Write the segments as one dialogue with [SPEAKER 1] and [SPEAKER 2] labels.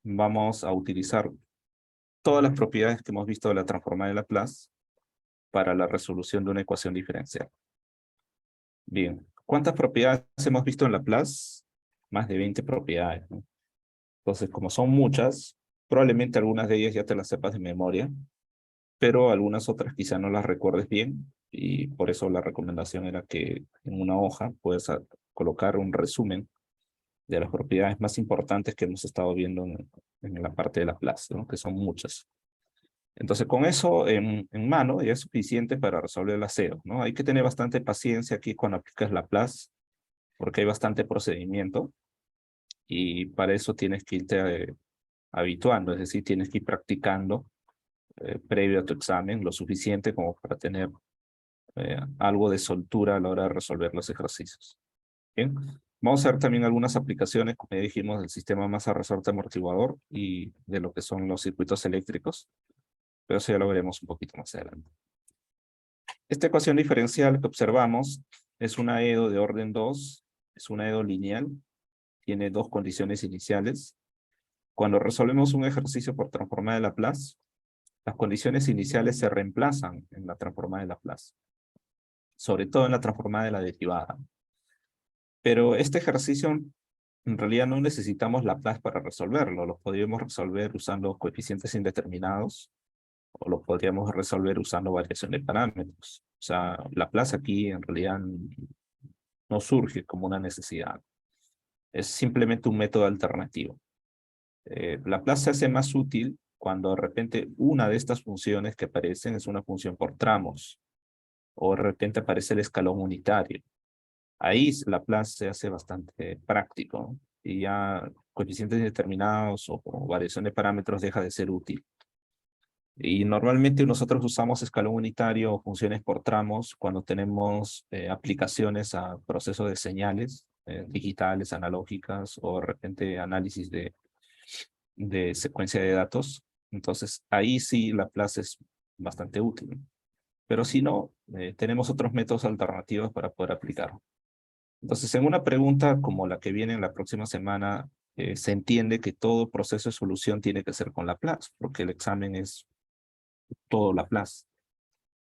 [SPEAKER 1] vamos a utilizar todas las propiedades que hemos visto de la transformada de Laplace para la resolución de una ecuación diferencial. Bien, ¿cuántas propiedades hemos visto en Laplace? Más de 20 propiedades, ¿no? Entonces, como son muchas, probablemente algunas de ellas ya te las sepas de memoria, pero algunas otras quizá no las recuerdes bien, y por eso la recomendación era que en una hoja puedes colocar un resumen de las propiedades más importantes que hemos estado viendo en la parte de Laplace, ¿no? Que son muchas. Entonces, con eso en mano ya es suficiente para resolver el aseo, ¿no? Hay que tener bastante paciencia aquí cuando aplicas Laplace, porque hay bastante procedimiento, y para eso tienes que irte habituando, es decir, tienes que ir practicando previo a tu examen lo suficiente como para tener algo de soltura a la hora de resolver los ejercicios. Bien, vamos a ver también algunas aplicaciones, como ya dijimos, del sistema masa-resorte amortiguador y de lo que son los circuitos eléctricos, pero eso ya lo veremos un poquito más adelante. Esta ecuación diferencial que observamos es una EDO de orden 2, es una EDO lineal, tiene dos condiciones iniciales. Cuando resolvemos un ejercicio por transformada de Laplace, las condiciones iniciales se reemplazan en la transformada de Laplace, sobre todo en la transformada de la derivada. Pero este ejercicio en realidad no necesitamos Laplace para resolverlo, lo podríamos resolver usando coeficientes indeterminados, o lo podríamos resolver usando variación de parámetros. O sea, Laplace aquí en realidad no surge como una necesidad. Es simplemente un método alternativo. Laplace se hace más útil cuando de repente una de estas funciones que aparecen es una función por tramos, o de repente aparece el escalón unitario. Ahí Laplace se hace bastante práctico, ¿no? Y ya coeficientes indeterminados o variación de parámetros deja de ser útil. Y normalmente nosotros usamos escalón unitario o funciones por tramos cuando tenemos aplicaciones a procesos de señales digitales, analógicas, o de repente análisis de secuencia de datos. Entonces ahí sí Laplace es bastante útil. Pero si no, tenemos otros métodos alternativos para poder aplicarlo. Entonces, en una pregunta como la que viene en la próxima semana, se entiende que todo proceso de solución tiene que ser con Laplace, porque el examen es todo Laplace.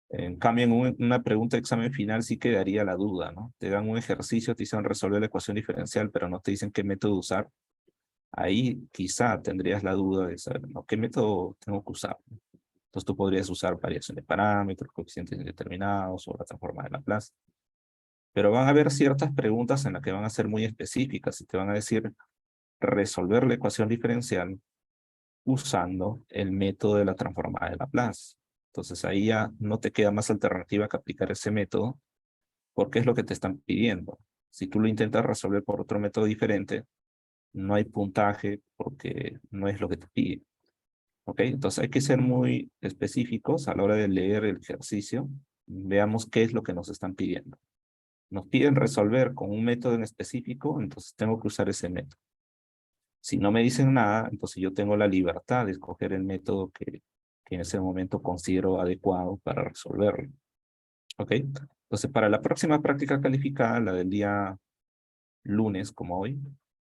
[SPEAKER 1] En cambio, en una pregunta de examen final sí quedaría la duda, ¿no? Te dan un ejercicio, te dicen resolver la ecuación diferencial, pero no te dicen qué método usar. Ahí quizá tendrías la duda de saber, ¿no? ¿Qué método tengo que usar? Entonces tú podrías usar variación de parámetros, coeficientes indeterminados o la transforma de Laplace. Pero van a haber ciertas preguntas en las que van a ser muy específicas y te van a decir resolver la ecuación diferencial usando el método de la transformada de Laplace. Entonces ahí ya no te queda más alternativa que aplicar ese método, porque es lo que te están pidiendo. Si tú lo intentas resolver por otro método diferente, no hay puntaje porque no es lo que te pide. ¿Ok? Entonces hay que ser muy específicos a la hora de leer el ejercicio. Veamos qué es lo que nos están pidiendo. Nos piden resolver con un método en específico, entonces tengo que usar ese método. Si no me dicen nada, entonces yo tengo la libertad de escoger el método que en ese momento considero adecuado para resolverlo. ¿Ok? Entonces, para la próxima práctica calificada, la del día lunes, como hoy,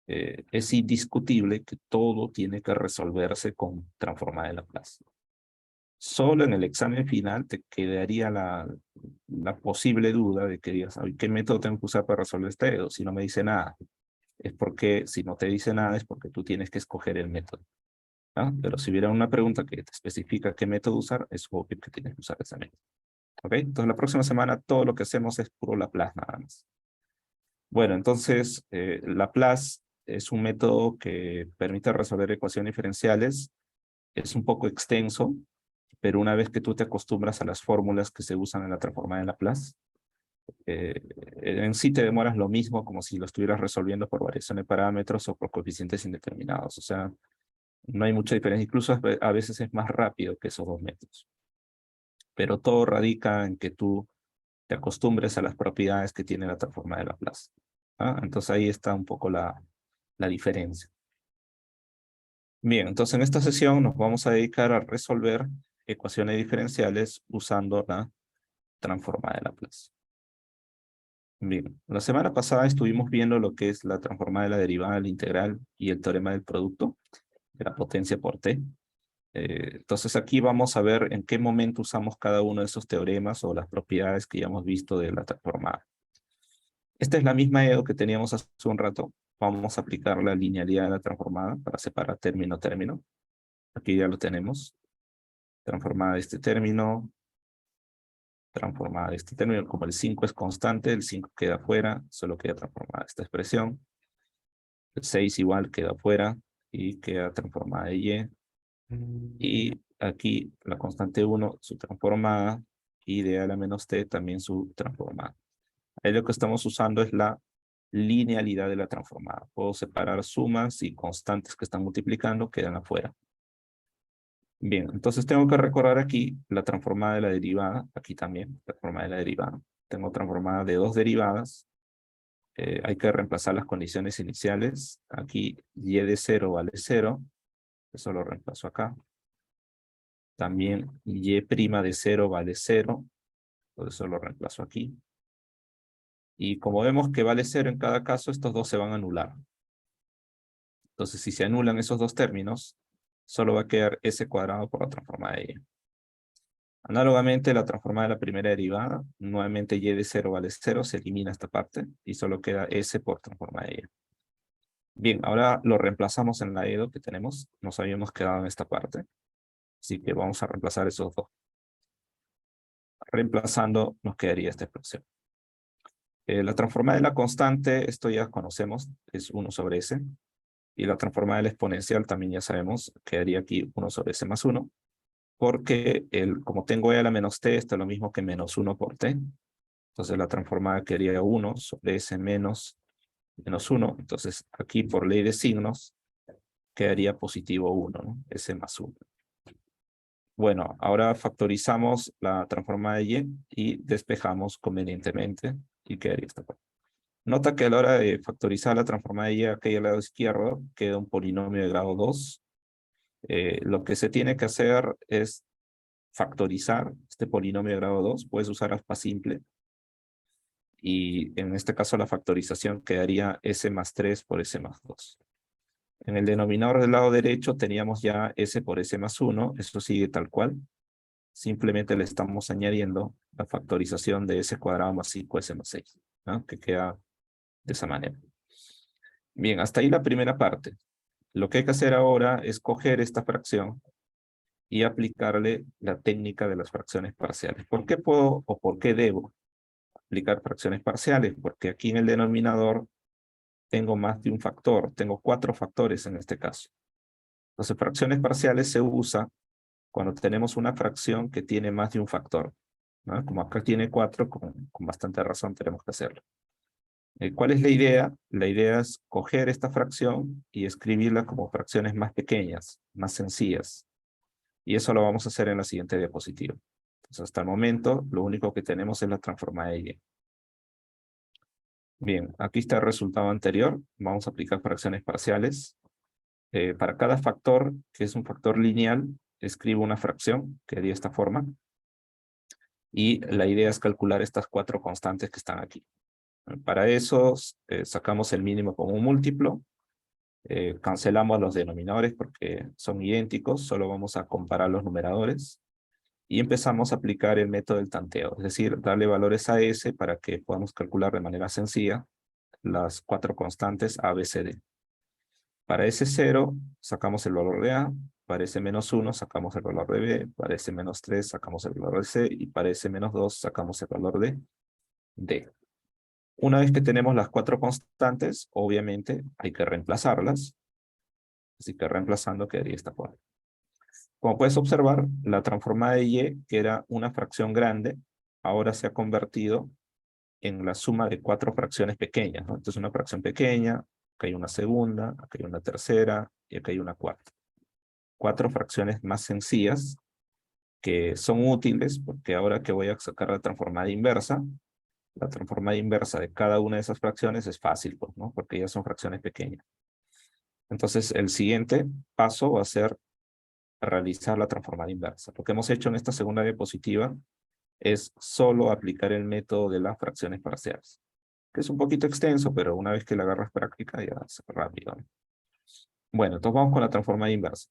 [SPEAKER 1] es indiscutible que todo tiene que resolverse con transformada de Laplace. Solo en el examen final te quedaría la posible duda de que digas, ¿qué método tengo que usar para resolver este dedo? Si no me dice nada. Es porque, si no te dice nada, es porque tú tienes que escoger el método, ¿no? Pero si hubiera una pregunta que te especifica qué método usar, es obvio que tienes que usar ese método. ¿Ok? Entonces la próxima semana todo lo que hacemos es puro Laplace nada más. Bueno, entonces Laplace es un método que permite resolver ecuaciones diferenciales. Es un poco extenso, pero una vez que tú te acostumbras a las fórmulas que se usan en la transformada de Laplace, en sí te demoras lo mismo como si lo estuvieras resolviendo por variación de parámetros o por coeficientes indeterminados. O sea, no hay mucha diferencia. Incluso a veces es más rápido que esos dos métodos. Pero todo radica en que tú te acostumbres a las propiedades que tiene la transformada de Laplace. ¿Ah? Entonces ahí está un poco la diferencia. Bien, entonces en esta sesión nos vamos a dedicar a resolver ecuaciones diferenciales usando la transformada de Laplace. Bien, la semana pasada estuvimos viendo lo que es la transformada de la derivada, la integral y el teorema del producto. de la potencia por t. Entonces aquí vamos a ver en qué momento usamos cada uno de esos teoremas o las propiedades que ya hemos visto de la transformada. Esta es la misma EDO que teníamos hace un rato. Vamos a aplicar la linealidad de la transformada para separar término a término. Aquí ya lo tenemos. Transformada de este término. Transformada de este término. Como el 5 es constante, el 5 queda fuera. Solo queda transformada esta expresión. El 6 igual queda fuera. Y queda transformada de Y. Y aquí la constante 1, su transformada. Y de A a la menos T también su transformada. Ahí lo que estamos usando es la linealidad de la transformada. Puedo separar sumas y constantes que están multiplicando, quedan afuera. Bien, entonces tengo que recordar aquí la transformada de la derivada. Aquí también, transformada de la derivada. Tengo transformada de dos derivadas. Hay que reemplazar las condiciones iniciales. Aquí y de 0 vale 0. Eso lo reemplazo acá. También y' de 0 vale 0. Por eso lo reemplazo aquí. Y como vemos que vale 0 en cada caso, estos dos se van a anular. Entonces, si se anulan esos dos términos, solo va a quedar s cuadrado por la transformada de y. Análogamente, la transformada de la primera derivada, nuevamente y de 0 vale 0, se elimina esta parte y solo queda s por transformada de y. Bien, ahora lo reemplazamos en la EDO que tenemos. Nos habíamos quedado en esta parte. Así que vamos a reemplazar esos dos. Reemplazando, nos quedaría esta expresión. La transformada de la constante, esto ya conocemos, es 1 sobre s. Y la transformada de la exponencial también ya sabemos, quedaría aquí 1 sobre s más 1. Porque como tengo e a la menos t, esto es lo mismo que menos 1 por t. Entonces la transformada quedaría 1 sobre s menos 1. Entonces aquí por ley de signos quedaría positivo 1, ¿no? S más 1. Bueno, ahora factorizamos la transformada de y despejamos convenientemente y quedaría esta parte. Nota que a la hora de factorizar la transformada de y aquí al lado izquierdo queda un polinomio de grado 2. Lo que se tiene que hacer es factorizar este polinomio de grado 2. Puedes usar aspa simple. Y en este caso la factorización quedaría s más 3 por s más 2. En el denominador del lado derecho teníamos ya s por s más 1. Eso sigue tal cual. Simplemente le estamos añadiendo la factorización de s cuadrado más 5s más 6. ¿No? Que queda de esa manera. Bien, hasta ahí la primera parte. Lo que hay que hacer ahora es coger esta fracción y aplicarle la técnica de las fracciones parciales. ¿Por qué puedo o por qué debo aplicar fracciones parciales? Porque aquí en el denominador tengo más de un factor, tengo 4 factores en este caso. Entonces, fracciones parciales se usa cuando tenemos una fracción que tiene más de un factor, ¿no? Como acá tiene 4, con bastante razón tenemos que hacerlo. ¿Cuál es la idea? La idea es coger esta fracción y escribirla como fracciones más pequeñas, más sencillas. Y eso lo vamos a hacer en la siguiente diapositiva. Entonces, hasta el momento, lo único que tenemos es la transformada de y. Bien, aquí está el resultado anterior. Vamos a aplicar fracciones parciales. Para cada factor, que es un factor lineal, escribo una fracción, que de esta forma. Y la idea es calcular estas 4 constantes que están aquí. Para eso, sacamos el mínimo común múltiplo. Cancelamos los denominadores porque son idénticos. Solo vamos a comparar los numeradores. Y empezamos a aplicar el método del tanteo. Es decir, darle valores a S para que podamos calcular de manera sencilla las 4 constantes A, B, C, D. Para S0 sacamos el valor de A, para S-1 sacamos el valor de B, para S-3 sacamos el valor de C y para S-2 sacamos el valor de D. Una vez que tenemos las 4 constantes, obviamente hay que reemplazarlas. Así que reemplazando quedaría esta forma. Como puedes observar, la transformada de y, que era una fracción grande, ahora se ha convertido en la suma de 4 fracciones pequeñas, ¿no? Entonces una fracción pequeña, acá hay una segunda, acá hay una tercera y acá hay una cuarta. 4 fracciones más sencillas que son útiles porque ahora que voy a sacar la transformada inversa de cada una de esas fracciones es fácil, pues, ¿no? Porque ya son fracciones pequeñas. Entonces el siguiente paso va a ser realizar la transformada inversa. Lo que hemos hecho en esta segunda diapositiva es solo aplicar el método de las fracciones parciales, que es un poquito extenso, pero una vez que le agarras práctica ya es rápido, ¿no? Bueno, entonces vamos con la transformada inversa.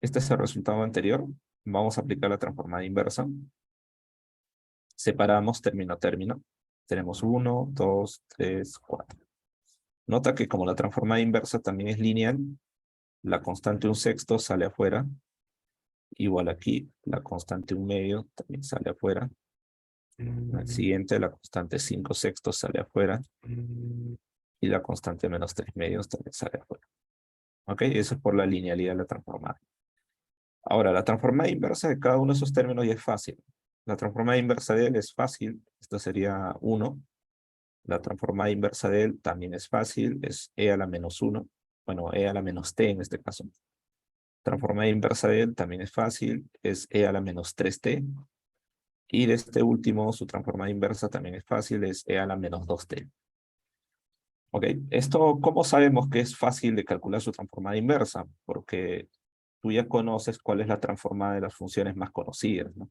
[SPEAKER 1] Este es el resultado anterior. Vamos a aplicar la transformada inversa. Separamos término a término. Tenemos 1, 2, 3, 4. Nota que como la transformada inversa también es lineal, la constante 1/6 sale afuera. Igual aquí, la constante 1/2 también sale afuera. El siguiente, la constante 5/6 sale afuera. Y la constante -3/2 también sale afuera. ¿Ok? Eso es por la linealidad de la transformada. Ahora, la transformada inversa de cada uno de esos términos ya es fácil. La transformada inversa de él es fácil. Esto sería 1. La transformada inversa de él también es fácil. Es e a la -1. Bueno, e a la -t en este caso. Transformada inversa de él también es fácil. Es e a la -3t. Y de este último, su transformada inversa también es fácil. Es e a la -2t. Ok, esto, ¿cómo sabemos que es fácil de calcular su transformada inversa? Porque tú ya conoces cuál es la transformada de las funciones más conocidas, ¿no?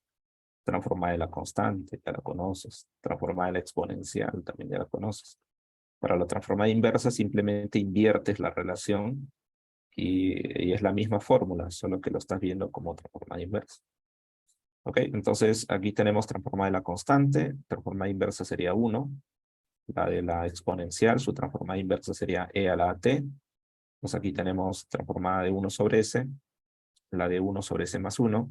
[SPEAKER 1] Transformada de la constante, ya la conoces. Transformada de la exponencial, también ya la conoces. Para la transformada inversa simplemente inviertes la relación y es la misma fórmula, solo que lo estás viendo como transformada inversa. Ok, entonces aquí tenemos transformada de la constante, transformada inversa sería 1. La de la exponencial, su transformada inversa sería e a la t. Pues aquí tenemos transformada de 1 sobre s, la de 1 sobre s más 1,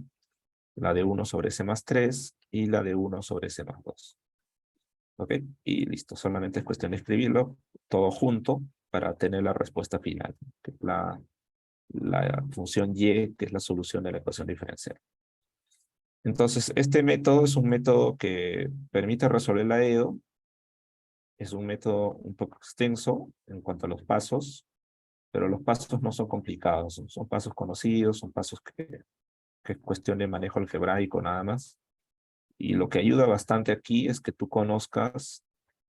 [SPEAKER 1] la de 1 sobre s más 3 y la de 1 sobre s más 2. ¿Ok? Y listo, solamente es cuestión de escribirlo todo junto para tener la respuesta final, que es la función y, que es la solución de la ecuación diferencial. Entonces, este método es un método que permite resolver la EDO. Es un método un poco extenso en cuanto a los pasos, pero los pasos no son complicados, son pasos conocidos, son pasos que es cuestión de manejo algebraico nada más. Y lo que ayuda bastante aquí es que tú conozcas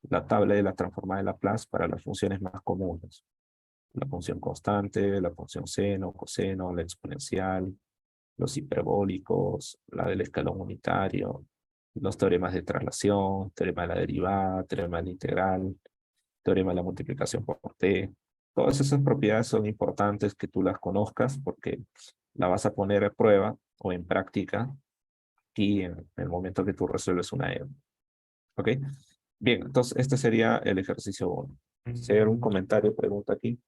[SPEAKER 1] la tabla de la transformada de Laplace para las funciones más comunes. La función constante, la función seno, coseno, la exponencial, los hiperbólicos, la del escalón unitario, los teoremas de traslación, teorema de la derivada, teorema de la integral, teorema de la multiplicación por t. Todas esas propiedades son importantes que tú las conozcas porque la vas a poner a prueba o en práctica aquí en el momento que tú resuelves una EO. ¿Ok? Bien, entonces este sería el ejercicio 1. Si hay algún comentario, pregunta aquí.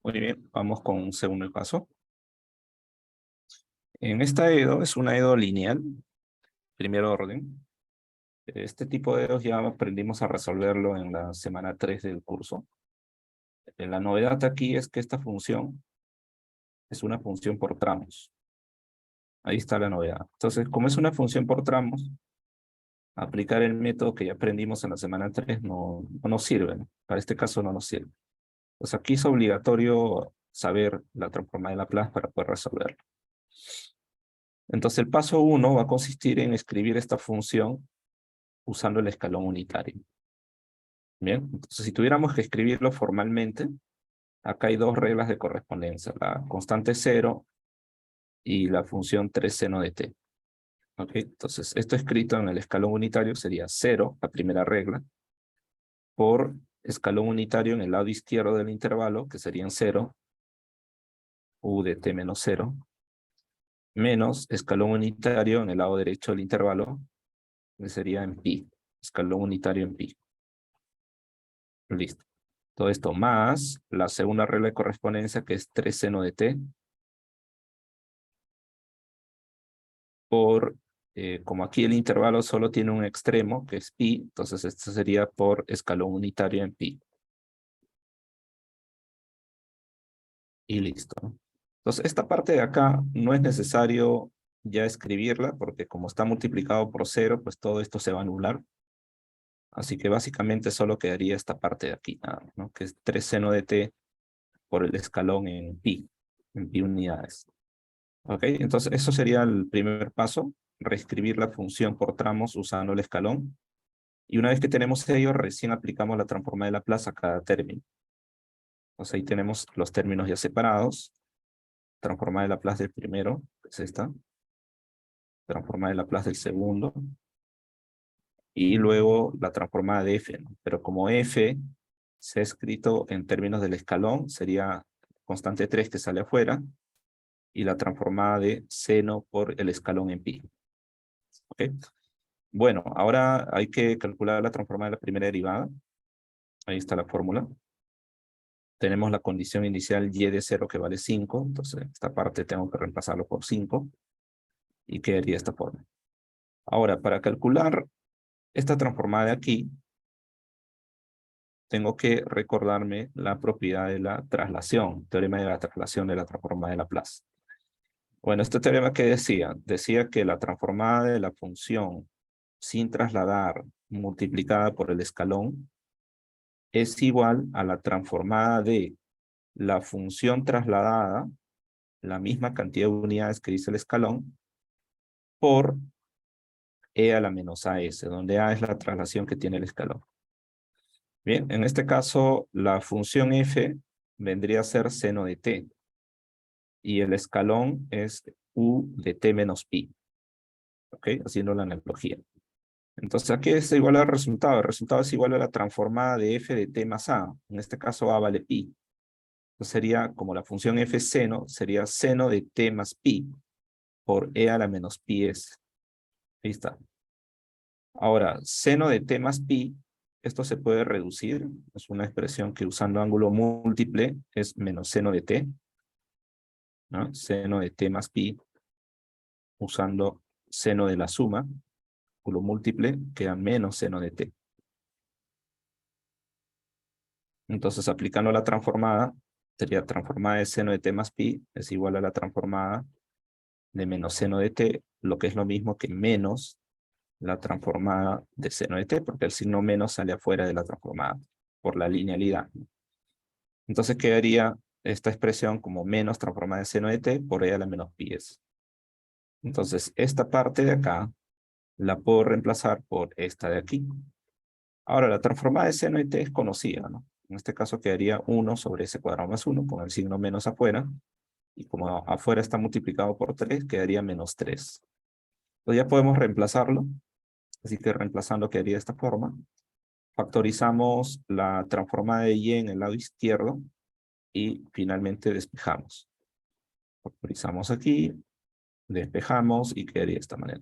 [SPEAKER 1] Muy bien, vamos con un segundo caso. En esta EDO es una EDO lineal, primer orden. Este tipo de EDOs ya aprendimos a resolverlo en la semana 3 del curso. La novedad aquí es que esta función es una función por tramos. Ahí está la novedad. Entonces, como es una función por tramos, aplicar el método que ya aprendimos en la semana 3 no nos sirve, ¿no? Para este caso no nos sirve. Pues aquí es obligatorio saber la transformada de Laplace para poder resolverlo. Entonces el paso 1 va a consistir en escribir esta función usando el escalón unitario. Bien, entonces si tuviéramos que escribirlo formalmente, acá hay dos reglas de correspondencia, la constante 0 y la función 3 seno de t. Ok, entonces esto escrito en el escalón unitario sería 0, la primera regla, por escalón unitario en el lado izquierdo del intervalo, que serían 0, u de t menos 0, menos escalón unitario en el lado derecho del intervalo, que sería en pi, escalón unitario en pi. Listo. Todo esto más la segunda regla de correspondencia, que es 3 seno de t, por, como aquí el intervalo solo tiene un extremo, que es pi, entonces esto sería por escalón unitario en pi. Y listo. Entonces, esta parte de acá no es necesario ya escribirla, porque como está multiplicado por 0, pues todo esto se va a anular. Así que básicamente solo quedaría esta parte de aquí, nada más, ¿no? Que es 3 seno de t por el escalón en pi unidades. ¿Ok? Entonces, eso sería el primer paso, reescribir la función por tramos usando el escalón. Y una vez que tenemos ello, recién aplicamos la transforma de Laplace a cada término. Entonces ahí tenemos los términos ya separados. Transforma de Laplace del primero, que es esta. Transforma de Laplace del segundo. Y luego la transformada de f, ¿no? Pero como f se ha escrito en términos del escalón, sería constante 3 que sale afuera, y la transformada de seno por el escalón en pi. ¿Ok? Bueno, ahora hay que calcular la transformada de la primera derivada. Ahí está la fórmula. Tenemos la condición inicial y de 0 que vale 5, entonces esta parte tengo que reemplazarlo por 5, y quedaría de esta forma. Ahora, para calcular esta transformada de aquí, tengo que recordarme la propiedad de la traslación, teorema de la traslación de la transformada de Laplace. Bueno, este teorema, ¿qué decía? Decía que la transformada de la función sin trasladar multiplicada por el escalón es igual a la transformada de la función trasladada, la misma cantidad de unidades que dice el escalón, por e a la menos as, donde a es la traslación que tiene el escalón. Bien, en este caso, la función f vendría a ser seno de t, y el escalón es u de t menos pi. ¿Ok? Haciendo la analogía. Entonces, aquí es igual al resultado. El resultado es igual a la transformada de f de t más a. En este caso, a vale pi. Entonces sería, como la función f seno, sería seno de t más pi por e a la menos pi es. Ahí está. Ahora, seno de t más pi, esto se puede reducir. Es una expresión que usando ángulo múltiple es menos seno de t, ¿no? Seno de t más pi, usando seno de la suma, ángulo múltiple, queda menos seno de t. Entonces, aplicando la transformada, sería transformada de seno de t más pi es igual a la transformada de menos seno de t, lo que es lo mismo que menos la transformada de seno de t, porque el signo menos sale afuera de la transformada por la linealidad. Entonces quedaría esta expresión como menos transformada de seno de t por e a la menos pi es. Entonces esta parte de acá la puedo reemplazar por esta de aquí. Ahora la transformada de seno de t es conocida, ¿no? En este caso quedaría 1 sobre s cuadrado más 1 con el signo menos afuera, y como afuera está multiplicado por 3, quedaría menos 3. Entonces ya podemos reemplazarlo, así que reemplazando quedaría de esta forma. Factorizamos la transformada de y en el lado izquierdo y finalmente despejamos. Factorizamos aquí, despejamos y quedaría de esta manera.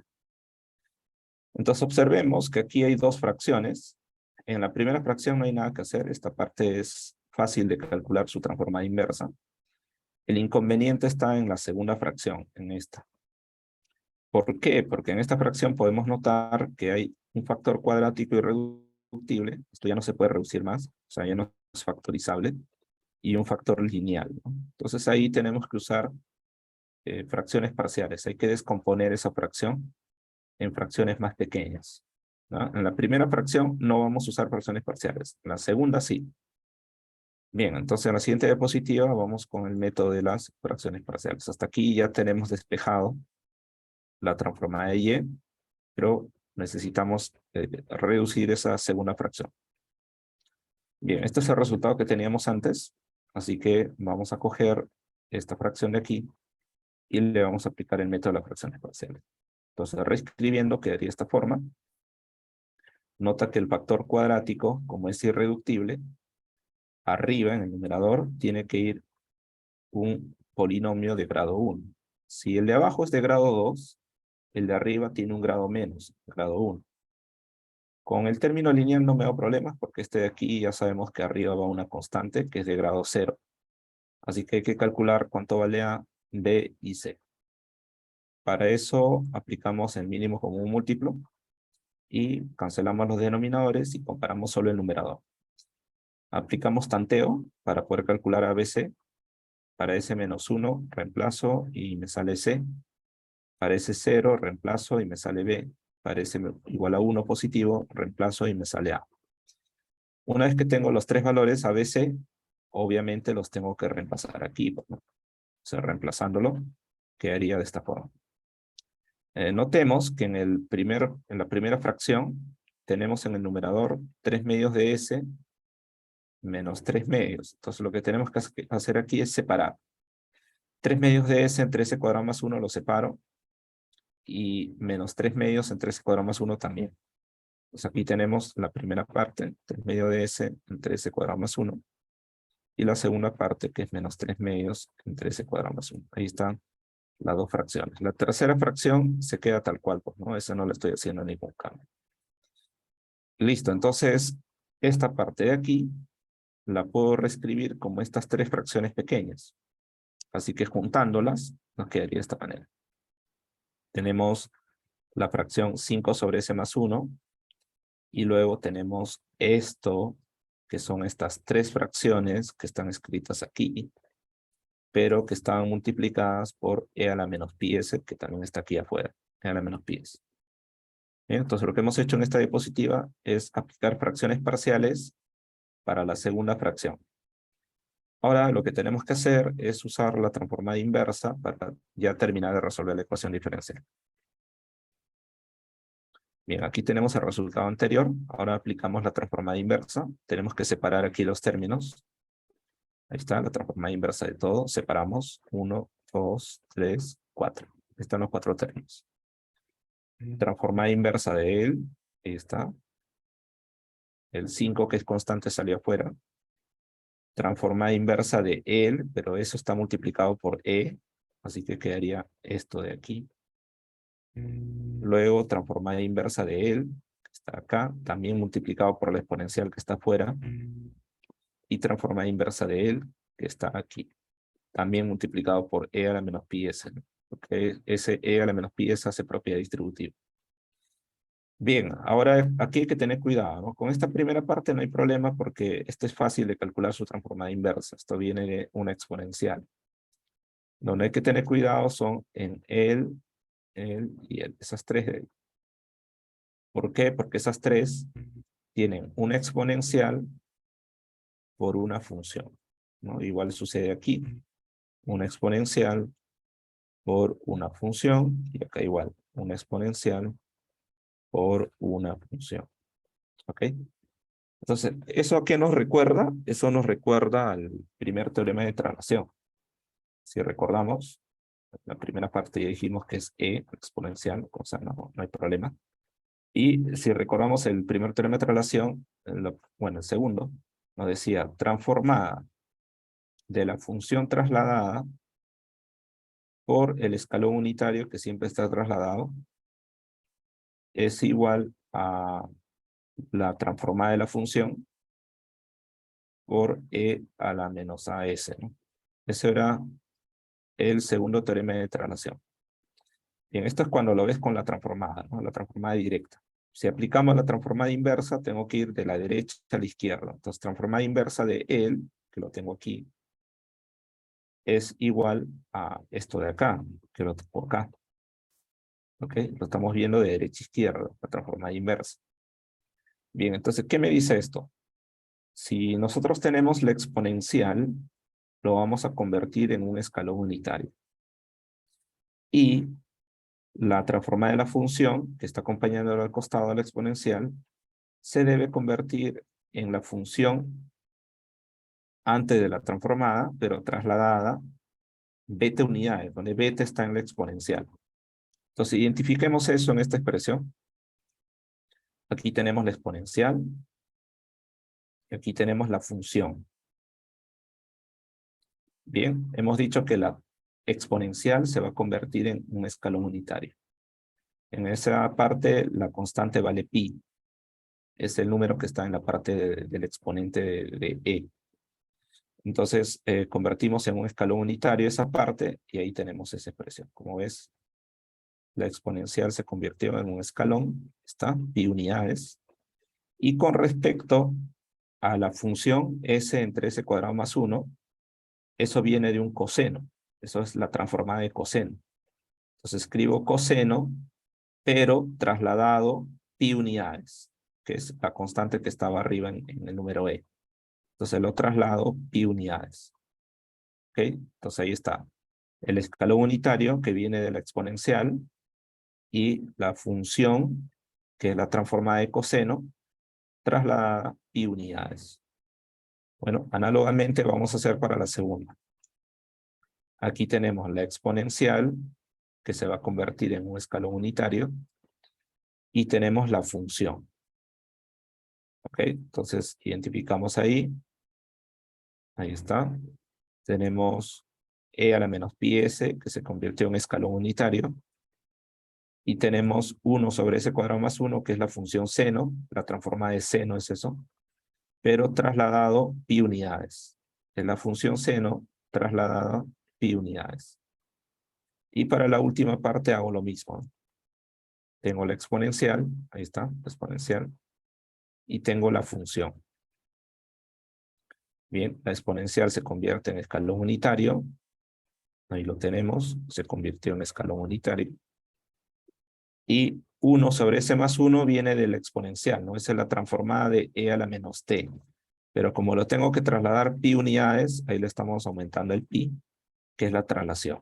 [SPEAKER 1] Entonces observemos que aquí hay dos fracciones. En la primera fracción no hay nada que hacer. Esta parte es fácil de calcular su transformada inversa. El inconveniente está en la segunda fracción, en esta. ¿Por qué? Porque en esta fracción podemos notar que hay un factor cuadrático irreductible. Esto ya no se puede reducir más, o sea, ya no es factorizable. Y un factor lineal, ¿no? Entonces ahí tenemos que usar fracciones parciales. Hay que descomponer esa fracción en fracciones más pequeñas, ¿no? En la primera fracción no vamos a usar fracciones parciales. En la segunda sí. Bien, entonces en la siguiente diapositiva vamos con el método de las fracciones parciales. Hasta aquí ya tenemos despejado la transformada de y, pero necesitamos reducir esa segunda fracción. Bien, este es el resultado que teníamos antes, así que vamos a coger esta fracción de aquí y le vamos a aplicar el método de las fracciones parciales. Entonces, reescribiendo quedaría de esta forma. Nota que el factor cuadrático, como es irreductible, arriba en el numerador tiene que ir un polinomio de grado 1. Si el de abajo es de grado 2, el de arriba tiene un grado menos, grado 1. Con el término lineal no me da problemas porque este de aquí ya sabemos que arriba va una constante que es de grado 0. Así que hay que calcular cuánto vale A, B y C. Para eso aplicamos el mínimo común múltiplo y cancelamos los denominadores y comparamos solo el numerador. Aplicamos tanteo para poder calcular ABC. Para ese menos 1 reemplazo y me sale C. Para ese 0 reemplazo y me sale B. Para ese igual a 1 positivo reemplazo y me sale A. Una vez que tengo los tres valores ABC, obviamente los tengo que reemplazar aquí, ¿no? O sea, reemplazándolo, quedaría de esta forma. Notemos que en la primera fracción tenemos en el numerador 3 medios de S menos 3 medios. Entonces lo que tenemos que hacer aquí es separar. 3 medios de S entre S cuadrado más 1 lo separo. Y menos 3 medios entre S cuadrado más 1 también. Pues aquí tenemos la primera parte, 3 medios de S entre S cuadrado más 1. Y la segunda parte que es menos 3 medios entre S cuadrado más 1. Ahí están las dos fracciones. La tercera fracción se queda tal cual, pues, ¿no? Esa no le estoy haciendo ningún cambio. Listo, entonces esta parte de aquí la puedo reescribir como estas tres fracciones pequeñas. Así que juntándolas nos quedaría de esta manera. Tenemos la fracción 5 sobre S más 1. Y luego tenemos esto, que son estas tres fracciones que están escritas aquí, pero que están multiplicadas por e a la menos pi s, que también está aquí afuera, e a la menos pi s. Bien, entonces lo que hemos hecho en esta diapositiva es aplicar fracciones parciales para la segunda fracción. Ahora lo que tenemos que hacer es usar la transformada inversa para ya terminar de resolver la ecuación diferencial. Bien, aquí tenemos el resultado anterior. Ahora aplicamos la transformada inversa. Tenemos que separar aquí los términos. Ahí está, la transformada inversa de todo. Separamos 1, 2, 3, 4. Están los cuatro términos. Transformada inversa de él. Ahí está. El 5 que es constante salió afuera. Transformada inversa de él, pero eso está multiplicado por e. Así que quedaría esto de aquí. Luego transformada inversa de él, que está acá, también multiplicado por la exponencial que está afuera. Y transformada inversa de él, que está aquí, también multiplicado por e a la menos pi s, ¿no? Porque ese e a la menos pi s hace propiedad distributiva. Bien, ahora aquí hay que tener cuidado, ¿no? Con esta primera parte no hay problema porque esto es fácil de calcular su transformada inversa. Esto viene de una exponencial. Donde hay que tener cuidado son en él y él. Esas tres de él. ¿Por qué? Porque esas tres tienen una exponencial por una función, ¿no? Igual sucede aquí. Una exponencial por una función, y acá igual, una exponencial por una función. ¿Ok? Entonces, ¿eso a qué nos recuerda? Eso nos recuerda al primer teorema de traslación. Si recordamos, la primera parte ya dijimos que es e exponencial, o sea, no hay problema. Y si recordamos el primer teorema de traslación, bueno, el segundo, nos decía transformada de la función trasladada por el escalón unitario que siempre está trasladado es igual a la transformada de la función por e a la menos as, ¿no? Ese era el segundo teorema de traslación. Bien, esto es cuando lo ves con la transformada, ¿no? La transformada directa. Si aplicamos la transformada inversa, tengo que ir de la derecha a la izquierda. Entonces, transformada inversa de él, que lo tengo aquí, es igual a esto de acá, que lo tengo acá. ¿Ok? Lo estamos viendo de derecha a izquierda, la transformada inversa. Bien, entonces, ¿qué me dice esto? Si nosotros tenemos la exponencial, lo vamos a convertir en un escalón unitario. Y la transformada de la función, que está acompañando al costado de la exponencial, se debe convertir en la función antes de la transformada, pero trasladada beta unidades, donde beta está en la exponencial. Entonces, identifiquemos eso en esta expresión. Aquí tenemos la exponencial. Y aquí tenemos la función. Bien, hemos dicho que la exponencial se va a convertir en un escalón unitario. En esa parte, la constante vale pi. Es el número que está en la parte del exponente de e. Entonces, convertimos en un escalón unitario esa parte y ahí tenemos esa expresión. Como ves, la exponencial se convirtió en un escalón, está, pi unidades. Y con respecto a la función s entre s cuadrado más 1, eso viene de un coseno. Eso es la transformada de coseno. Entonces escribo coseno, pero trasladado pi unidades, que es la constante que estaba arriba en el número e. Entonces lo traslado pi unidades. ¿Ok? Entonces ahí está el escalón unitario que viene de la exponencial y la función, que es la transformada de coseno, trasladada pi unidades. Bueno, análogamente vamos a hacer para la segunda. Aquí tenemos la exponencial, que se va a convertir en un escalón unitario, y tenemos la función. ¿Ok? Entonces, identificamos ahí. Ahí está. Tenemos e a la menos pi s, que se convirtió en escalón unitario. Y tenemos 1 sobre s cuadrado más 1, que es la función seno. La transformada de seno es eso. Pero trasladado pi unidades. Es la función seno trasladada pi unidades. Y para la última parte hago lo mismo. Tengo la exponencial, ahí está, la exponencial, y tengo la función. Bien, la exponencial se convierte en escalón unitario, ahí lo tenemos, se convirtió en escalón unitario. Y 1 sobre s más 1 viene de la exponencial, ¿no? Esa es la transformada de e a la menos t. Pero como lo tengo que trasladar pi unidades, ahí le estamos aumentando el pi, que es la traslación.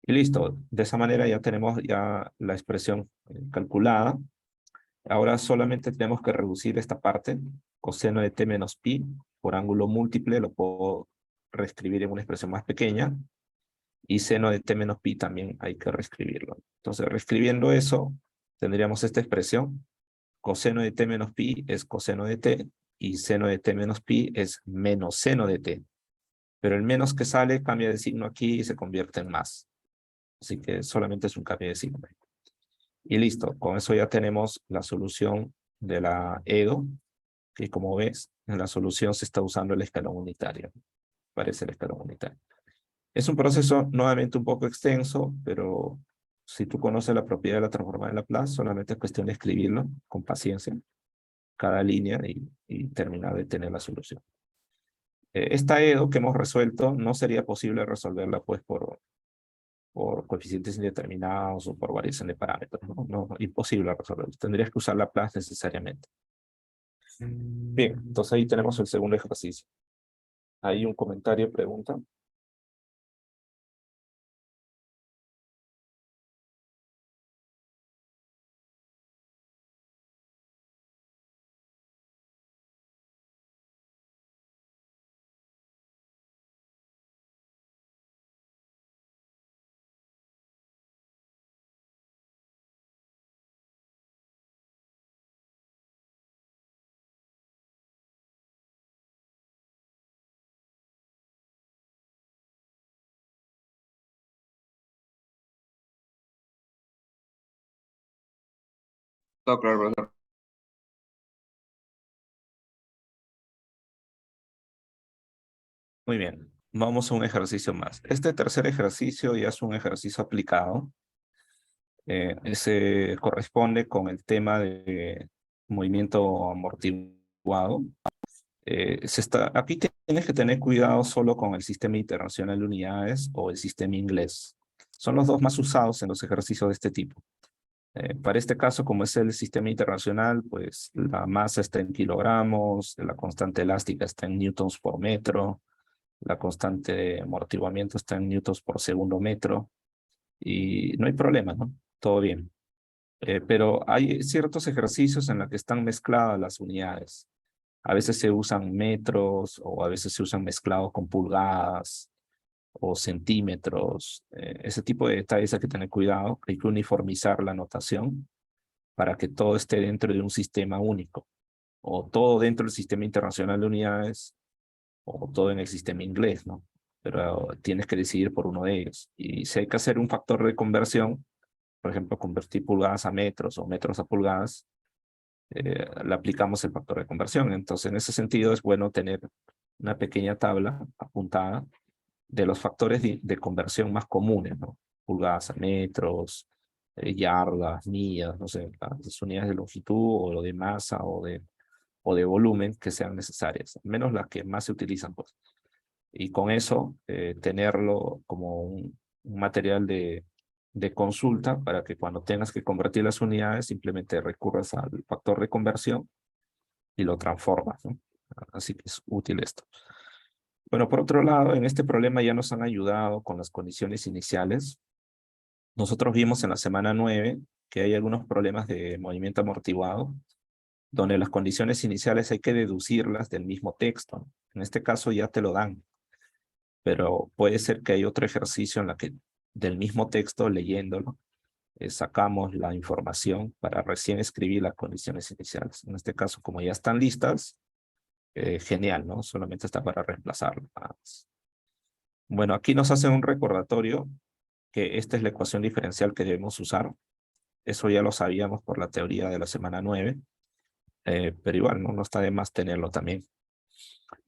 [SPEAKER 1] Y listo, de esa manera ya tenemos ya la expresión calculada. Ahora solamente tenemos que reducir esta parte, coseno de t menos pi, por ángulo múltiple, lo puedo reescribir en una expresión más pequeña, y seno de t menos pi también hay que reescribirlo. Entonces, reescribiendo eso, tendríamos esta expresión, coseno de t menos pi es coseno de t, y seno de t menos pi es menos seno de t. Pero el menos que sale cambia de signo aquí y se convierte en más. Así que solamente es un cambio de signo. Y listo, con eso ya tenemos la solución de la EDO, que como ves, en la solución se está usando el escalón unitario. Parece el escalón unitario. Es un proceso nuevamente un poco extenso, pero si tú conoces la propiedad de la transformada de Laplace, solamente es cuestión de escribirlo con paciencia, cada línea, y terminar de tener la solución. Esta EDO que hemos resuelto no sería posible resolverla pues por coeficientes indeterminados o por variación de parámetros. No, imposible resolverlo. Tendrías que usar Laplace necesariamente. Bien, entonces ahí tenemos el segundo ejercicio. Hay un comentario, pregunta.
[SPEAKER 2] Todo claro, profesor.
[SPEAKER 1] Muy bien, vamos a un ejercicio más. Este tercer ejercicio ya es un ejercicio aplicado. Ese corresponde con el tema de movimiento amortiguado. Aquí tienes que tener cuidado solo con el sistema internacional de unidades o el sistema inglés. Son los dos más usados en los ejercicios de este tipo. Para este caso, como es el sistema internacional, pues la masa está en kilogramos, la constante elástica está en newtons por metro, la constante de amortiguamiento está en newtons por segundo metro, y no hay problema, ¿no? Todo bien. Pero hay ciertos ejercicios en los que están mezcladas las unidades. A veces se usan metros o a veces se usan mezclados con pulgadas o centímetros. Ese tipo de detalles hay que tener cuidado. Hay que uniformizar la notación para que todo esté dentro de un sistema único, o todo dentro del sistema internacional de unidades, o todo en el sistema inglés, ¿no? Pero tienes que decidir por uno de ellos. Y si hay que hacer un factor de conversión, por ejemplo, convertir pulgadas a metros o metros a pulgadas, le aplicamos el factor de conversión. Entonces, en ese sentido, es bueno tener una pequeña tabla apuntada de los factores de conversión más comunes, ¿no? Pulgadas a metros, yardas, millas, no sé, las unidades de longitud o lo de masa o de volumen que sean necesarias, al menos las que más se utilizan, pues. Y con eso, tenerlo como un material de consulta para que cuando tengas que convertir las unidades, simplemente recurras al factor de conversión y lo transformas, ¿no? Así que es útil esto. Bueno, por otro lado, en este problema ya nos han ayudado con las condiciones iniciales. Nosotros vimos en la semana 9 que hay algunos problemas de movimiento amortiguado, donde las condiciones iniciales hay que deducirlas del mismo texto. En este caso ya te lo dan, pero puede ser que hay otro ejercicio en la que del mismo texto, leyéndolo, sacamos la información para recién escribir las condiciones iniciales. En este caso, como ya están listas, genial, ¿no? Solamente está para reemplazarlo. Bueno, aquí nos hacen un recordatorio que esta es la ecuación diferencial que debemos usar. Eso ya lo sabíamos por la teoría de la semana 9, pero igual no está de más tenerlo también.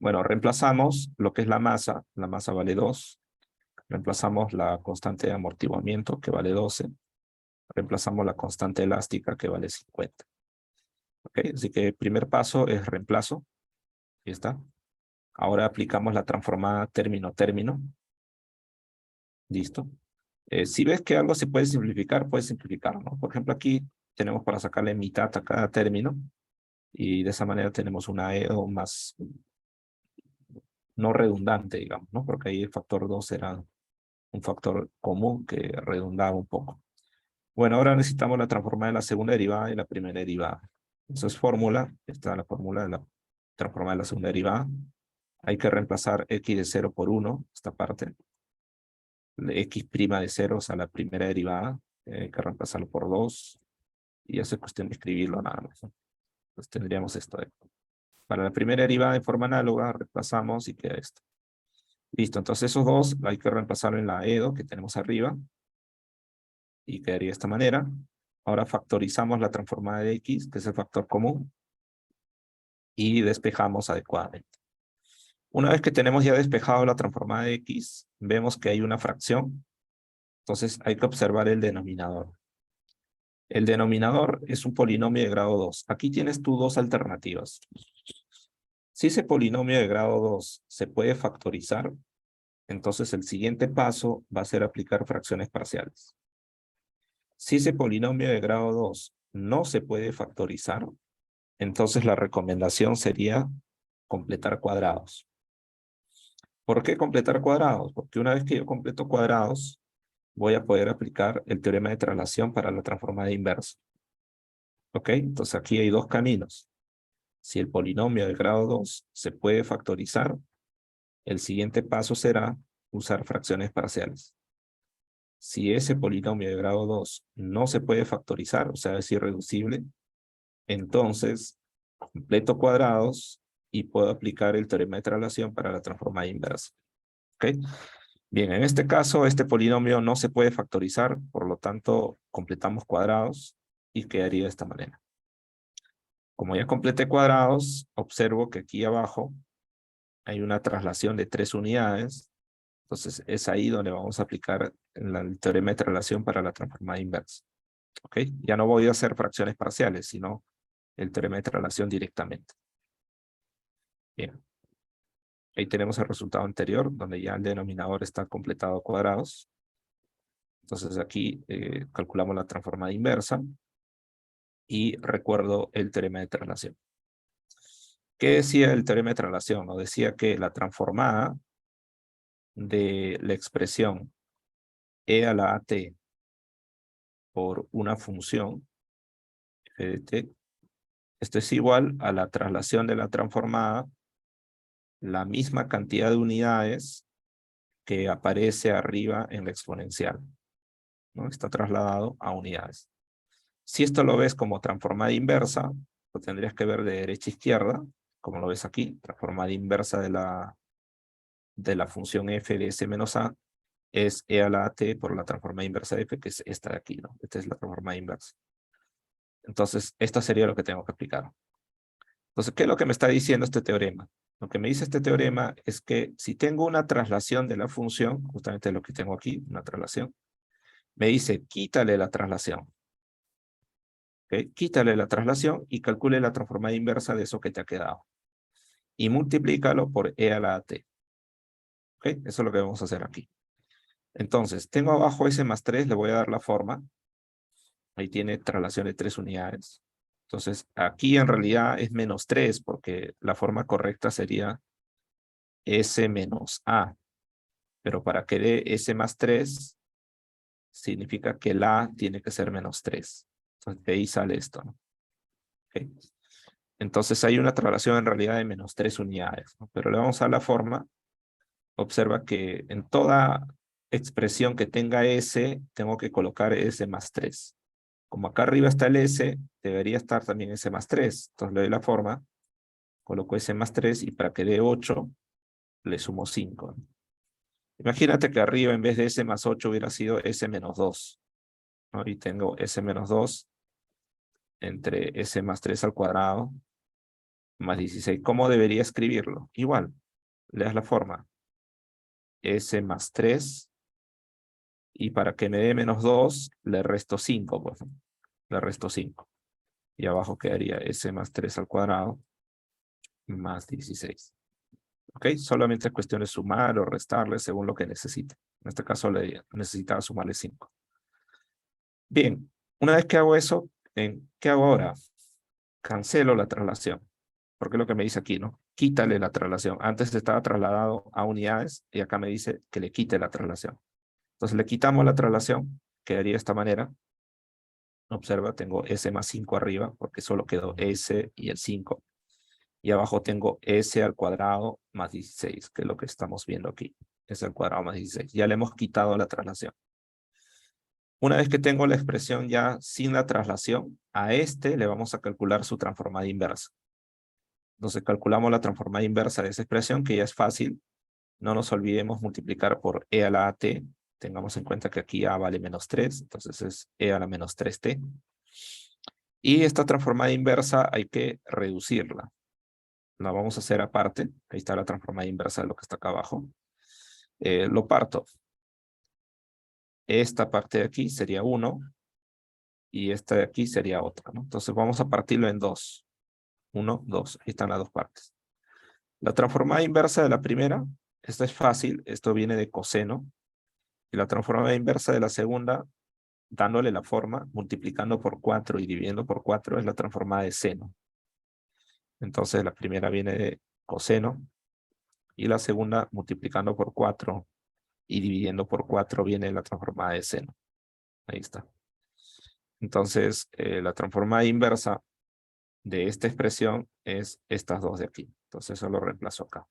[SPEAKER 1] Bueno, reemplazamos lo que es la masa vale 2, reemplazamos la constante de amortiguamiento que vale 12, reemplazamos la constante elástica que vale 50. ¿Okay? Así que el primer paso es reemplazo, ahí está. Ahora aplicamos la transformada término-término, listo. Si ves que algo se puede simplificar, puedes simplificar, ¿no? Por ejemplo, aquí tenemos para sacarle mitad a cada término y de esa manera tenemos una EO más no redundante, digamos, ¿no? Porque ahí el factor 2 era un factor común que redundaba un poco. Bueno, ahora necesitamos la transformada de la segunda derivada y la primera derivada. Eso es fórmula, está la fórmula de la transformada de la segunda derivada. Hay que reemplazar x de 0 por 1, esta parte. X' de 0, o sea, la primera derivada, hay que reemplazarlo por 2. Y ya es cuestión de escribirlo nada más, ¿no? Entonces tendríamos esto. Para la primera derivada de forma análoga, reemplazamos y queda esto. Listo, entonces esos dos hay que reemplazarlo en la EDO que tenemos arriba. Y quedaría de esta manera. Ahora factorizamos la transformada de x, que es el factor común. Y despejamos adecuadamente. Una vez que tenemos ya despejado la transformada de x, vemos que hay una fracción. Entonces hay que observar el denominador. El denominador es un polinomio de grado 2. Aquí tienes tú dos alternativas. Si ese polinomio de grado 2 se puede factorizar, entonces el siguiente paso va a ser aplicar fracciones parciales. Si ese polinomio de grado 2 no se puede factorizar, entonces la recomendación sería completar cuadrados. ¿Por qué completar cuadrados? Porque una vez que yo completo cuadrados, voy a poder aplicar el teorema de traslación para la transformada inversa. ¿Ok? Entonces aquí hay dos caminos. Si el polinomio de grado 2 se puede factorizar, el siguiente paso será usar fracciones parciales. Si ese polinomio de grado 2 no se puede factorizar, o sea, es irreducible, entonces completo cuadrados y puedo aplicar el teorema de traslación para la transformada inversa. ¿Ok? Bien, en este caso, este polinomio no se puede factorizar, por lo tanto, completamos cuadrados y quedaría de esta manera. Como ya completé cuadrados, observo que aquí abajo hay una traslación de 3 unidades. Entonces, es ahí donde vamos a aplicar el teorema de traslación para la transformada inversa. ¿Ok? Ya no voy a hacer fracciones parciales, sino el teorema de traslación directamente. Bien. Ahí tenemos el resultado anterior, donde ya el denominador está completado a cuadrados. Entonces aquí calculamos la transformada inversa y recuerdo el teorema de traslación. ¿Qué decía el teorema de traslación? Nos decía que la transformada de la expresión e a la at por una función f de t, esto es igual a la traslación de la transformada, la misma cantidad de unidades que aparece arriba en la exponencial, ¿no? Está trasladado a unidades. Si esto lo ves como transformada inversa, lo tendrías que ver de derecha a izquierda, como lo ves aquí, transformada inversa de la función f de s menos a, es e a la t por la transformada inversa de f, que es esta de aquí, ¿no? Esta es la transformada inversa. Entonces, esto sería lo que tengo que aplicar. Entonces, ¿qué es lo que me está diciendo este teorema? Lo que me dice este teorema es que si tengo una traslación de la función, justamente lo que tengo aquí, una traslación, me dice, quítale la traslación. ¿Okay? Quítale la traslación y calcule la transformada inversa de eso que te ha quedado. Y multiplícalo por e a la t. ¿Okay? Eso es lo que vamos a hacer aquí. Entonces, tengo abajo s más 3, le voy a dar la forma. Ahí tiene traslación de 3 unidades. Entonces, aquí en realidad es menos 3, porque la forma correcta sería s menos a. Pero para que dé s más 3, significa que el a tiene que ser menos 3. Entonces, de ahí sale esto, ¿no? ¿Okay? Entonces, hay una traslación en realidad de menos 3 unidades, ¿no? Pero le vamos a dar la forma. Observa que en toda expresión que tenga s, tengo que colocar s más 3. Como acá arriba está el s, debería estar también s más 3. Entonces le doy la forma, coloco s más 3 y para que dé 8, le sumo 5. Imagínate que arriba en vez de s más 8 hubiera sido s menos 2. ¿No? Y tengo s menos 2 entre s más 3 al cuadrado más 16. ¿Cómo debería escribirlo? Igual, le das la forma s más 3 y para que me dé menos 2 le resto 5. Pues, ¿no? Le resto 5. Y abajo quedaría s más 3 al cuadrado más 16. ¿Ok? Solamente es cuestión de sumar o restarle según lo que necesite. En este caso le necesitaba sumarle 5. Bien, una vez que hago eso, ¿qué hago ahora? Cancelo la traslación. Porque es lo que me dice aquí, ¿no? Quítale la traslación. Antes estaba trasladado a unidades y acá me dice que le quite la traslación. Entonces le quitamos la traslación, quedaría de esta manera. Observa, tengo s más 5 arriba porque solo quedó s y el 5. Y abajo tengo s al cuadrado más 16, que es lo que estamos viendo aquí. S al cuadrado más 16. Ya le hemos quitado la traslación. Una vez que tengo la expresión ya sin la traslación, a este le vamos a calcular su transformada inversa. Entonces calculamos la transformada inversa de esa expresión, que ya es fácil. No nos olvidemos multiplicar por e a la t. Tengamos en cuenta que aquí a vale menos 3, entonces es e a la menos 3t. Y esta transformada inversa hay que reducirla. La vamos a hacer aparte. Ahí está la transformada inversa de lo que está acá abajo. Lo parto. Esta parte de aquí sería 1 y esta de aquí sería otra, ¿no? Entonces vamos a partirlo en 2. 1, 2. Ahí están las dos partes. La transformada inversa de la primera, esta es fácil. Esto viene de coseno. Y la transformada inversa de la segunda, dándole la forma, multiplicando por 4 y dividiendo por 4, es la transformada de seno. Entonces la primera viene de coseno y la segunda multiplicando por 4 y dividiendo por 4 viene la transformada de seno. Ahí está. Entonces, la transformada inversa de esta expresión es estas dos de aquí. Entonces, eso lo reemplazo acá.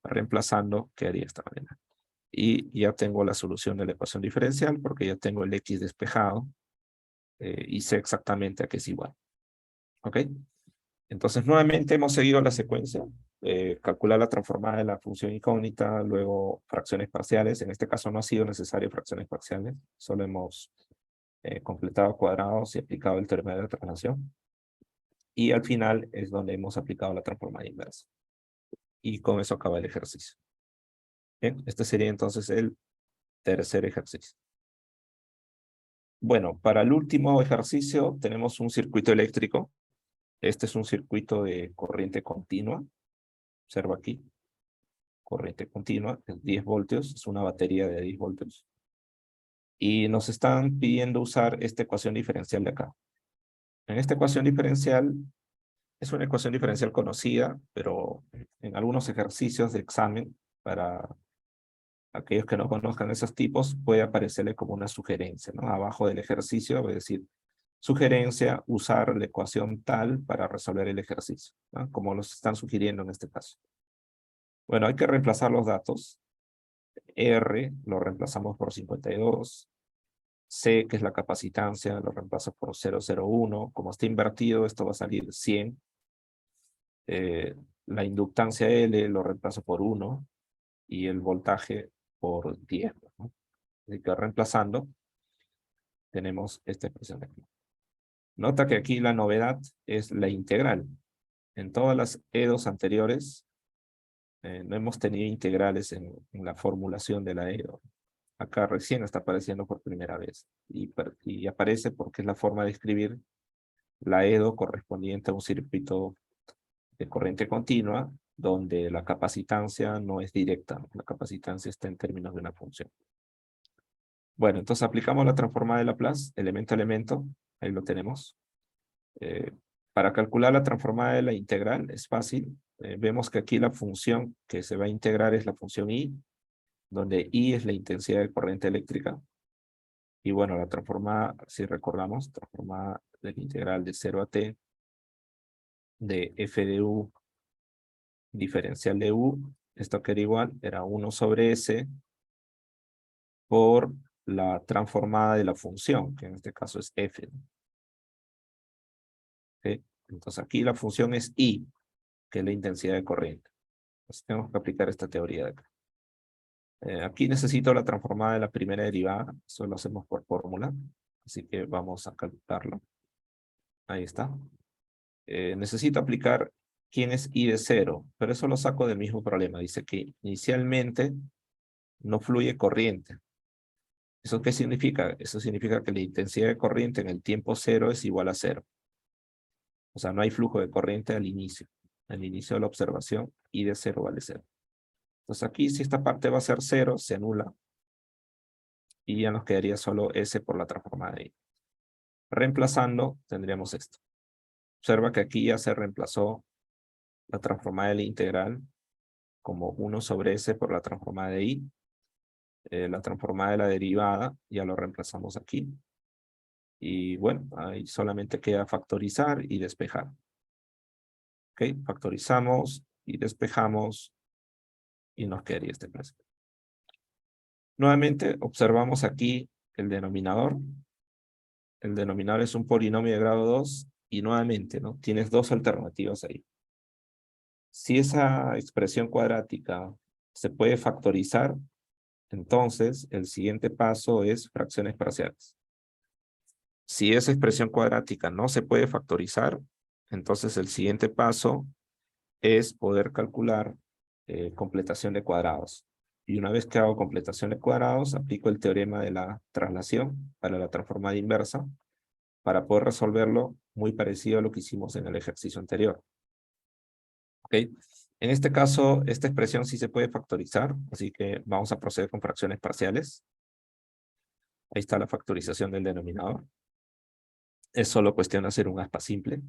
[SPEAKER 1] Reemplazando, quedaría de esta manera. Y ya tengo la solución de la ecuación diferencial porque ya tengo el x despejado y sé exactamente a qué es igual. ¿Ok? Entonces, nuevamente hemos seguido la secuencia. Calcular la transformada de la función incógnita, luego fracciones parciales. En este caso no ha sido necesario fracciones parciales. Solo hemos completado cuadrados y aplicado el teorema de la traslación. Y al final es donde hemos aplicado la transformada inversa. Y con eso acaba el ejercicio. Bien, este sería entonces el tercer ejercicio. Bueno, para el último ejercicio tenemos un circuito eléctrico. Este es un circuito de corriente continua. Observa aquí. Corriente continua, es 10 voltios, es una batería de 10 voltios. Y nos están pidiendo usar esta ecuación diferencial de acá. En esta ecuación diferencial, es una ecuación diferencial conocida, pero en algunos ejercicios de examen, para aquellos que no conozcan esos tipos, puede aparecerle como una sugerencia, ¿no? Abajo del ejercicio, voy a decir, sugerencia, usar la ecuación tal para resolver el ejercicio, ¿no? Como los están sugiriendo en este caso. Bueno, hay que reemplazar los datos. R lo reemplazamos por 52. C, que es la capacitancia, lo reemplazo por 0,01. Como está invertido, esto va a salir 100. La inductancia L lo reemplazo por 1 y el voltaje por 10, ¿no? Así que reemplazando, tenemos esta expresión de aquí. Nota que aquí la novedad es la integral. En todas las EDOs anteriores no hemos tenido integrales en la formulación de la EDO. Acá recién está apareciendo por primera vez. Y aparece porque es la forma de escribir la EDO correspondiente a un circuito de corriente continua, donde la capacitancia no es directa. La capacitancia está en términos de una función. Bueno, entonces aplicamos la transformada de Laplace, elemento a elemento. Ahí lo tenemos. Para calcular la transformada de la integral es fácil. Vemos que aquí la función que se va a integrar es la función I, donde I es la intensidad de corriente eléctrica. Y bueno, la transformada, si recordamos, transformada de la integral de 0 a t de f de u diferencial de u, esto que era igual, era 1 sobre s por la transformada de la función, que en este caso es f. ¿Okay? Entonces aquí la función es I, que es la intensidad de corriente. Entonces tenemos que aplicar esta teoría de acá. Aquí necesito la transformada de la primera derivada, eso lo hacemos por fórmula, así que vamos a calcularlo. Ahí está. Necesito aplicar quién es I de 0, pero eso lo saco del mismo problema. Dice que inicialmente no fluye corriente. ¿Eso qué significa? Eso significa que la intensidad de corriente en el tiempo 0 es igual a 0. O sea, no hay flujo de corriente al inicio. Al inicio de la observación, I de 0 vale 0. Entonces aquí, si esta parte va a ser 0, se anula. Y ya nos quedaría solo S por la transformada de I. Reemplazando, tendríamos esto. Observa que aquí ya se reemplazó la transformada de la integral como 1 sobre S por la transformada de I. La transformada de la derivada ya lo reemplazamos aquí. Y bueno, ahí solamente queda factorizar y despejar. ¿Ok? Factorizamos y despejamos y nos quedaría este precio. Nuevamente observamos aquí el denominador. El denominador es un polinomio de grado 2 y nuevamente, ¿no? Tienes dos alternativas ahí. Si esa expresión cuadrática se puede factorizar, entonces el siguiente paso es fracciones parciales. Si esa expresión cuadrática no se puede factorizar, entonces el siguiente paso es poder calcular completación de cuadrados. Y una vez que hago completación de cuadrados, aplico el teorema de la traslación para la transformada inversa para poder resolverlo muy parecido a lo que hicimos en el ejercicio anterior. ¿Ok? En este caso, esta expresión sí se puede factorizar, así que vamos a proceder con fracciones parciales. Ahí está la factorización del denominador. Es solo cuestión de hacer un aspa simple.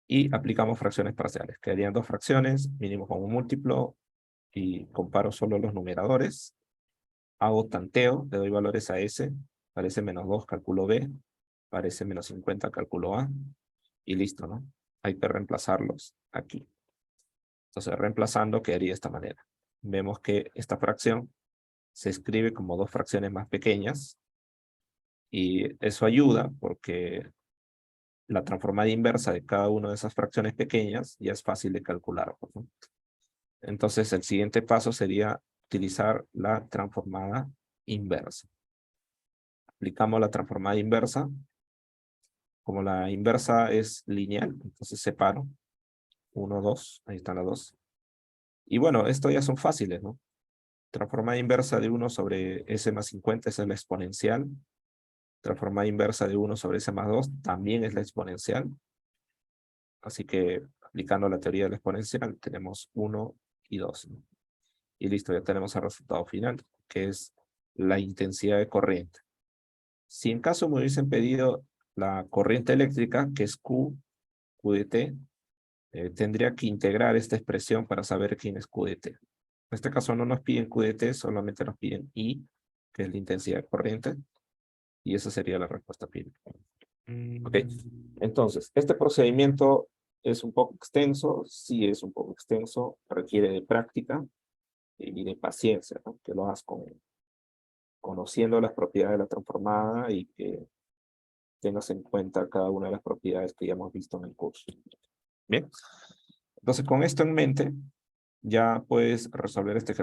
[SPEAKER 1] Y aplicamos fracciones parciales. Quedarían dos fracciones, mínimo con un múltiplo, y comparo solo los numeradores. Hago tanteo, le doy valores a S, parece menos 2, calculo B, parece menos 50, calculo A, y listo, ¿no? Hay que reemplazarlos aquí. Entonces, reemplazando quedaría de esta manera. Vemos que esta fracción se escribe como dos fracciones más pequeñas, y eso ayuda porque la transformada inversa de cada una de esas fracciones pequeñas ya es fácil de calcular, ¿no? Entonces, el siguiente paso sería utilizar la transformada inversa. Aplicamos la transformada inversa. Como la inversa es lineal, entonces separo. 1, 2, ahí están las dos. Y bueno, esto ya son fáciles, ¿no? Transformada inversa de 1 sobre S más 50 es la exponencial. Transformada inversa de 1 sobre S más 2 también es la exponencial. Así que aplicando la teoría de la exponencial tenemos 1 y 2, ¿no? Y listo, ya tenemos el resultado final, que es la intensidad de corriente. Si en caso me hubiesen pedido la corriente eléctrica, que es Q de T, tendría que integrar esta expresión para saber quién es Q de T. En este caso no nos piden Q de T, solamente nos piden I, que es la intensidad de corriente, y esa sería la respuesta final. Ok, entonces, este procedimiento es un poco extenso, sí es un poco extenso, requiere de práctica. y de paciencia, ¿no? Que lo hagas conociendo las propiedades de la transformada y que tengas en cuenta cada una de las propiedades que ya hemos visto en el curso. Bien, entonces con esto en mente, ya puedes resolver este ejercicio.